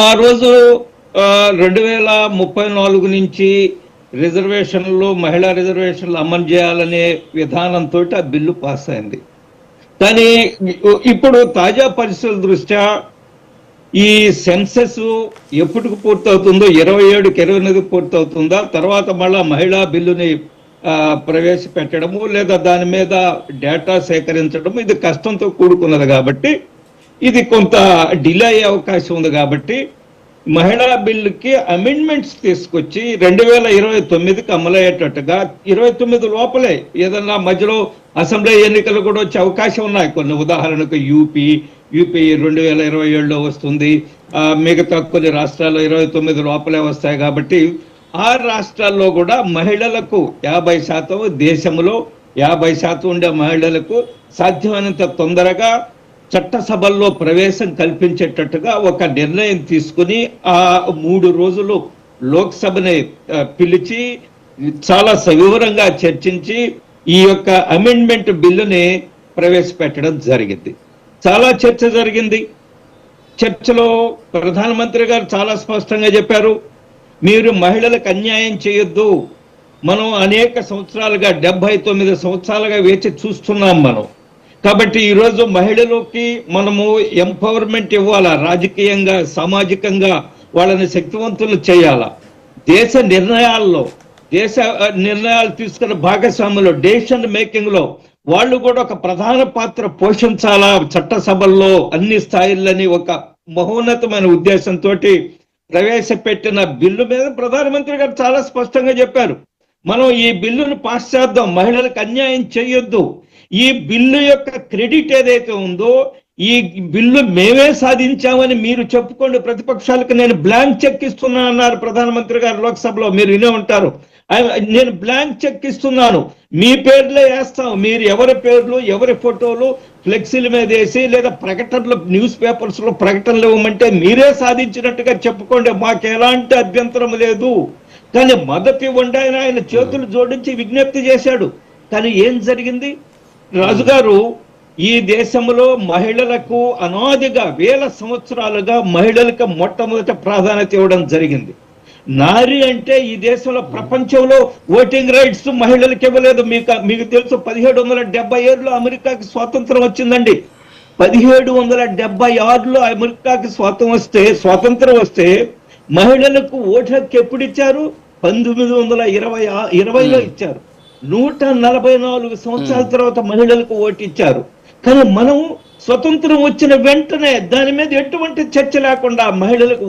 ఆ రోజు 2034 నుంచి రిజర్వేషన్లు మహిళా రిజర్వేషన్లు అమలు చేయాలనే విధానంతో ఆ బిల్లు పాస్ అయింది. కానీ ఇప్పుడు తాజా పరిస్థితుల దృష్ట్యా ఈ సెన్సెస్ ఎప్పటికి పూర్తవుతుందో 27కి 28 పూర్తవుతుందా, తర్వాత మళ్ళా మహిళా బిల్లుని ప్రవేశపెట్టడము లేదా దాని మీద డేటా సేకరించడం ఇది కష్టంతో కూడుకున్నది కాబట్టి ఇది కొంత డిలే అయ్యే అవకాశం ఉంది. కాబట్టి మహిళా బిల్లుకి అమెండ్మెంట్స్ తీసుకొచ్చి 2029కి అమలయ్యేటట్టుగా 29 లోపలే ఏదన్నా మధ్యలో అసెంబ్లీ ఎన్నికలు కూడా వచ్చే అవకాశం ఉన్నాయి. కొన్ని ఉదాహరణకు యూపీ 2027లో వస్తుంది, మిగతా కొన్ని రాష్ట్రాల్లో 29 లోపలే వస్తాయి. కాబట్టి ఆ రాష్ట్రాల్లో కూడా మహిళలకు 50%, దేశంలో 50% ఉండే మహిళలకు సాధ్యమైనంత తొందరగా చట్టసభల్లో ప్రవేశం కల్పించేటట్టుగా ఒక నిర్ణయం తీసుకుని ఆ 3 రోజులు లోక్సభని పిలిచి చాలా సవివరంగా చర్చించి ఈ యొక్క అమెండ్మెంట్ బిల్లుని ప్రవేశపెట్టడం జరిగింది. చాలా చర్చ జరిగింది. చర్చలో ప్రధానమంత్రి గారు చాలా స్పష్టంగా చెప్పారు, మీరు మహిళలకు అన్యాయం చేయొద్దు. మనం అనేక సంవత్సరాలుగా 79 సంవత్సరాలుగా వేచి చూస్తున్నాం మనం. కాబట్టి ఈరోజు మహిళలకి మనము ఎంపవర్మెంట్ ఇవ్వాలా, రాజకీయంగా సామాజికంగా వాళ్ళని శక్తివంతులు చేయాలా. దేశ నిర్ణయాలు తీసుకున్న భాగస్వామ్యంలో డెసిషన్ మేకింగ్ లో వాళ్ళు కూడా ఒక ప్రధాన పాత్ర పోషించాలా చట్టసభల్లో అన్ని స్థాయిలని ఒక మహోన్నతమైన ఉద్దేశంతో ప్రవేశపెట్టిన బిల్లు మీద ప్రధానమంత్రి గారు చాలా స్పష్టంగా చెప్పారు, మనం ఈ బిల్లును పాస్ చేద్దాం, మహిళలకు అన్యాయం చేయొద్దు. ఈ బిల్లు యొక్క క్రెడిట్ ఏదైతే ఉందో ఈ బిల్లు మేమే సాధించామని మీరు చెప్పుకోండి ప్రతిపక్షాలకు. నేను బ్లాంక్ చెక్ ఇస్తున్నా అన్నారు ప్రధానమంత్రి గారు లోక్సభలో, మీరు వినే ఉంటారు. నేను బ్లాంక్ చెక్ ఇస్తున్నాను, మీ పేర్లే వేస్తాం, మీరు ఎవరి పేర్లు ఎవరి ఫోటోలు ఫ్లెక్సీల మీద వేసి లేదా ప్రకటనలు న్యూస్ పేపర్స్ లో ప్రకటనలు ఇవ్వమంటే మీరే సాధించినట్టుగా చెప్పుకోండి, మాకు ఎలాంటి అభ్యంతరం లేదు. కానీ మొదటి ఇవ్వండి ఆయన చేతులు జోడించి విజ్ఞప్తి చేశాడు. కానీ ఏం జరిగింది? రాజుగారు ఈ దేశంలో మహిళలకు అనాదిగా వేల సంవత్సరాలుగా మహిళలకు మొట్టమొదట ప్రాధాన్యత ఇవ్వడం జరిగింది. నారి అంటే ఈ దేశంలో ప్రపంచంలో ఓటింగ్ రైట్స్ మహిళలకు ఇవ్వలేదు. మీకు తెలుసు 1776లో అమెరికాకి స్వాతంత్రం వచ్చిందండి. 1776లో అమెరికాకి స్వాతంత్రం వస్తే మహిళలకు ఓటు హక్కు ఎప్పుడు ఇచ్చారు? 1920లో ఇచ్చారు. 144 సంవత్సరాల తర్వాత మహిళలకు ఓటు ఇచ్చారు. కానీ మనం స్వతంత్రం వచ్చిన వెంటనే దాని మీద ఎటువంటి చర్చ లేకుండా మహిళలకు